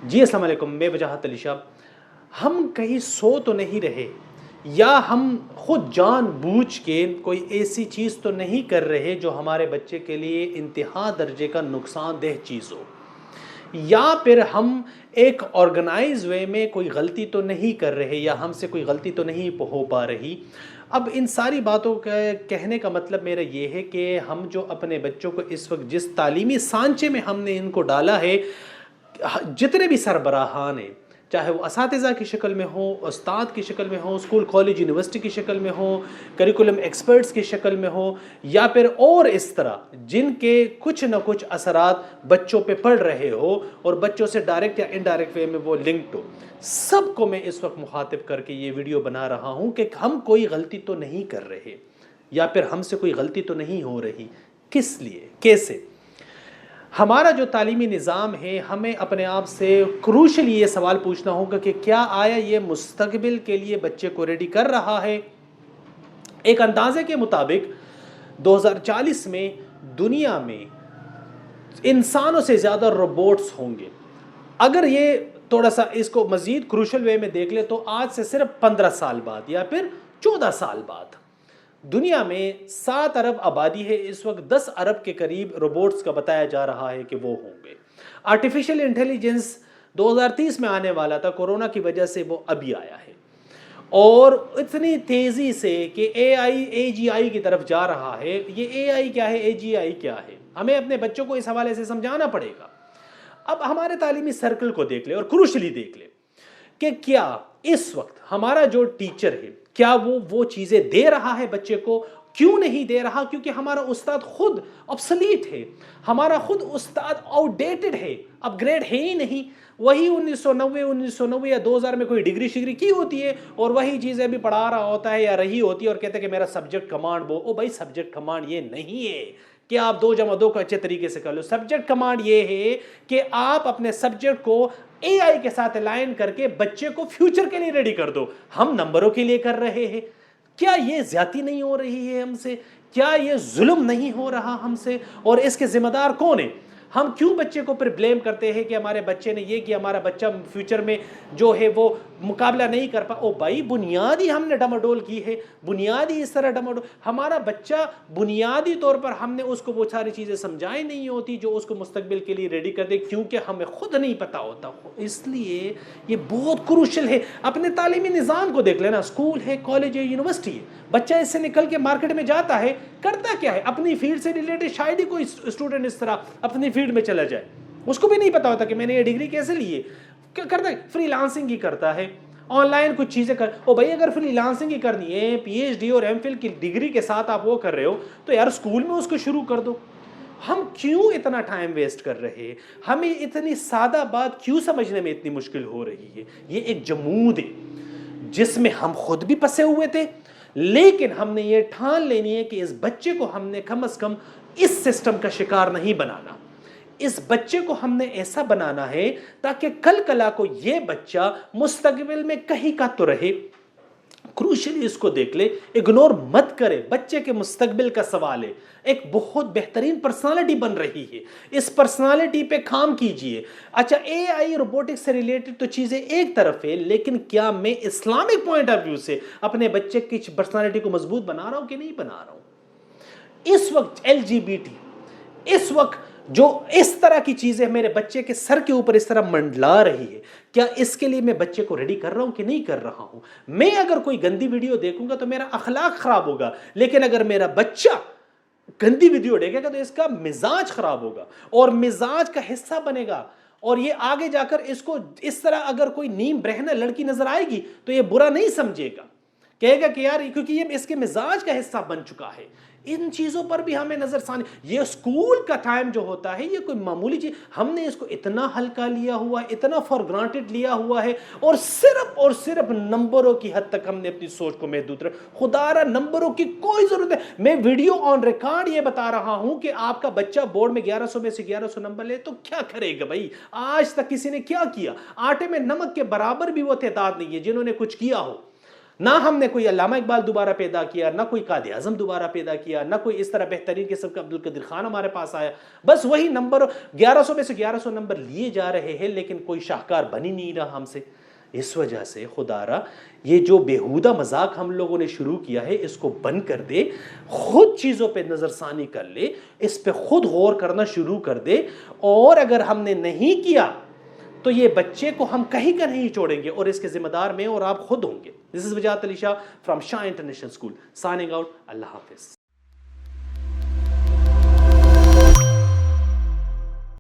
جی السلام علیکم، میں وجاہت علی شاہ۔ ہم کہیں سو تو نہیں رہے، یا ہم خود جان بوجھ کے کوئی ایسی چیز تو نہیں کر رہے جو ہمارے بچے کے لیے انتہا درجے کا نقصان دہ چیز ہو، یا پھر ہم ایک آرگنائز وے میں کوئی غلطی تو نہیں کر رہے، یا ہم سے کوئی غلطی تو نہیں ہو پا رہی۔ اب ان ساری باتوں کا کہنے کا مطلب میرا یہ ہے کہ ہم جو اپنے بچوں کو اس وقت جس تعلیمی سانچے میں ہم نے ان کو ڈالا ہے، جتنے بھی سربراہان ہیں، چاہے وہ اساتذہ کی شکل میں ہوں، استاد کی شکل میں ہوں، اسکول کالج یونیورسٹی کی شکل میں ہوں، کریکولم ایکسپرٹس کی شکل میں ہوں، یا پھر اور اس طرح جن کے کچھ نہ کچھ اثرات بچوں پہ پڑ رہے ہو اور بچوں سے ڈائریکٹ یا انڈائریکٹ وے میں وہ لنکڈ ہو، سب کو میں اس وقت مخاطب کر کے یہ ویڈیو بنا رہا ہوں کہ ہم کوئی غلطی تو نہیں کر رہے، یا پھر ہم سے کوئی غلطی تو نہیں ہو رہی۔ کس لیے؟ کیسے؟ ہمارا جو تعلیمی نظام ہے، ہمیں اپنے آپ سے کروشلی یہ سوال پوچھنا ہوگا کہ کیا آیا یہ مستقبل کے لیے بچے کو ریڈی کر رہا ہے؟ ایک اندازے کے مطابق 2040 میں دنیا میں انسانوں سے زیادہ روبوٹس ہوں گے۔ اگر یہ تھوڑا سا اس کو مزید کروشل وے میں دیکھ لے تو آج سے صرف 15 سال بعد یا پھر 14 سال بعد دنیا میں 7 ارب آبادی ہے، اس وقت 10 ارب کے قریب روبوٹس کا بتایا جا رہا ہے کہ وہ ہوں گے۔ آرٹیفیشل انٹیلیجنس 2030 میں آنے والا تھا، کورونا کی وجہ سے وہ ابھی آیا ہے، اور اتنی تیزی سے کہ اے جی آئی کی طرف جا رہا ہے۔ یہ اے آئی کیا ہے، اے جی آئی کیا ہے، ہمیں اپنے بچوں کو اس حوالے سے سمجھانا پڑے گا۔ اب ہمارے تعلیمی سرکل کو دیکھ لے اور کروشلی دیکھ لے کہ کیا اس وقت ہمارا جو ٹیچر ہے، کیا وہ چیزیں دے رہا ہے بچے کو؟ کیوں نہیں دے رہا؟ کیونکہ ہمارا استاد خود obsolete ہے، ہمارا خود استاد آؤٹ ڈیٹڈ ہے، اپ گریڈ ہے ہی نہیں۔ وہی 1990 یا 2000 میں کوئی ڈگری شگری کی ہوتی ہے اور وہی چیزیں بھی پڑھا رہا ہوتا ہے یا رہی ہوتی ہے، اور کہتے ہیں کہ میرا سبجیکٹ کمانڈ او بھائی سبجیکٹ کمانڈ یہ نہیں ہے کہ آپ 2+2 کو اچھے طریقے سے کر لو۔ سبجیکٹ کمانڈ یہ ہے کہ آپ اپنے سبجیکٹ کو اے آئی کے ساتھ الائن کر کے بچے کو فیوچر کے لیے ریڈی کر دو۔ ہم نمبروں کے لیے کر رہے ہیں۔ کیا یہ زیادتی نہیں ہو رہی ہے ہم سے؟ کیا یہ ظلم نہیں ہو رہا ہم سے؟ اور اس کے ذمہ دار کون ہیں؟ ہم کیوں بچے کو پھر بلیم کرتے ہیں کہ ہمارے بچے نے یہ کیا، ہمارا بچہ فیوچر میں جو ہے وہ مقابلہ نہیں کر پا؟ او بھائی بنیادی ہم نے ڈماڈول کی ہے، بنیادی اس طرح ڈماڈول۔ ہمارا بچہ بنیادی طور پر ہم نے اس کو وہ ساری چیزیں سمجھائی نہیں ہوتی جو اس کو مستقبل کے لیے ریڈی کر دے، کیونکہ ہمیں خود نہیں پتا ہوتا۔ اس لیے یہ بہت کروشل ہے۔ اپنے تعلیمی نظام کو دیکھ لینا، اسکول ہے، کالج ہے، یونیورسٹی ہے، بچہ اس سے نکل کے مارکیٹ میں جاتا ہے، کرتا کیا ہے؟ اپنی فیلڈ سے ریلیٹڈ شاید ہی کوئی اسٹوڈنٹ اس طرح اپنی فیلڈ میں چلا جائے، اس کو بھی نہیں پتا ہوتا کہ میں نے یہ ڈگری کیسے لی ہے۔ کیا کرتا ہے؟ فری لانسنگ ہی کرتا ہے، آن لائن کچھ چیزیں کر۔ او بھائی اگر فری لانسنگ ہی کرنی ہے، پی ایچ ڈی اور ایم فل کی ڈگری کے ساتھ آپ وہ کر رہے ہو، تو یار اسکول میں اس کو شروع کر دو۔ ہم کیوں اتنا ٹائم ویسٹ کر رہے ہیں؟ ہمیں اتنی سادہ بات کیوں سمجھنے میں اتنی مشکل ہو رہی ہے؟ یہ ایک جمود ہے جس میں ہم خود بھی پسے ہوئے تھے، لیکن ہم نے یہ ٹھان لینی ہے کہ اس بچے کو ہم نے کم از کم اس سسٹم کا شکار نہیں بنانا۔ اس بچے کو ہم نے ایسا بنانا ہے تاکہ کل کلا کو یہ بچہ مستقبل میں کہیں کا تو رہے۔ کروشلی اس کو دیکھ لے، اگنور مت کرے۔ بچے کے مستقبل کا سوال ہے، ایک بہت بہترین پرسنالٹی بن رہی ہے، اس پرسنالٹی پہ کام کیجئے۔ اچھا اے آئی روبوٹکس سے ریلیٹڈ تو چیزیں ایک طرف ہے، لیکن کیا میں اسلامک پوائنٹ آف ویو سے اپنے بچے کی پرسنالٹی کو مضبوط بنا رہا ہوں کہ نہیں بنا رہا ہوں؟ اس وقت ایل جی بی ٹی، اس وقت جو اس طرح کی چیزیں میرے بچے کے سر کے اوپر اس طرح منڈلا رہی ہے، کیا اس کے لیے میں بچے کو ریڈی کر رہا ہوں کہ نہیں کر رہا ہوں؟ میں اگر کوئی گندی ویڈیو دیکھوں گا تو میرا اخلاق خراب ہوگا، لیکن اگر میرا بچہ گندی ویڈیو دیکھے گا تو اس کا مزاج خراب ہوگا اور مزاج کا حصہ بنے گا، اور یہ آگے جا کر اس کو اس طرح اگر کوئی نیم برہنہ لڑکی نظر آئے گی تو یہ برا نہیں سمجھے گا، کہے گا کہ یار کیونکہ یہ اس کے مزاج کا حصہ بن چکا ہے۔ ان چیزوں پر بھی ہمیں نظر ثانی۔ یہ اسکول کا ٹائم جو ہوتا ہے یہ کوئی معمولی چیز، ہم نے اس کو اتنا ہلکا لیا ہوا ہے، اتنا فار گرانٹڈ لیا ہوا ہے، اور صرف نمبروں کی حد تک ہم نے اپنی سوچ کو محدود رکھا۔ خدا را نمبروں کی کوئی ضرورت ہے۔ میں ویڈیو آن ریکارڈ یہ بتا رہا ہوں کہ آپ کا بچہ بورڈ میں 1100 میں سے 1100 نمبر لے تو کیا کرے گا بھائی؟ آج تک کسی نے کیا کیا؟ آٹے میں نمک کے برابر بھی وہ تعداد نہیں ہے جنہوں نے کچھ کیا ہو۔ نہ ہم نے کوئی علامہ اقبال دوبارہ پیدا کیا، نہ کوئی قائد اعظم دوبارہ پیدا کیا، نہ کوئی اس طرح بہترین قسم کا عبدالقادر خان ہمارے پاس آیا. بس وہی نمبر 1100 میں سے 1100 نمبر لیے جا رہے ہیں، لیکن کوئی شاہکار بن ہی نہیں رہا ہم سے. اس وجہ سے خدا را یہ جو بیہودہ مذاق ہم لوگوں نے شروع کیا ہے اس کو بند کر دے، خود چیزوں پہ نظر ثانی کر لے، اس پہ خود غور کرنا شروع کر دے. اور اگر ہم نے نہیں کیا تو یہ بچے کو ہم کہیں کا نہیں چھوڑیں گے، اور اس کے ذمہ دار میں اور آپ خود ہوں گے. This is Wajahat Ali Shah from Shah international school, signing out. اللہ حافظ.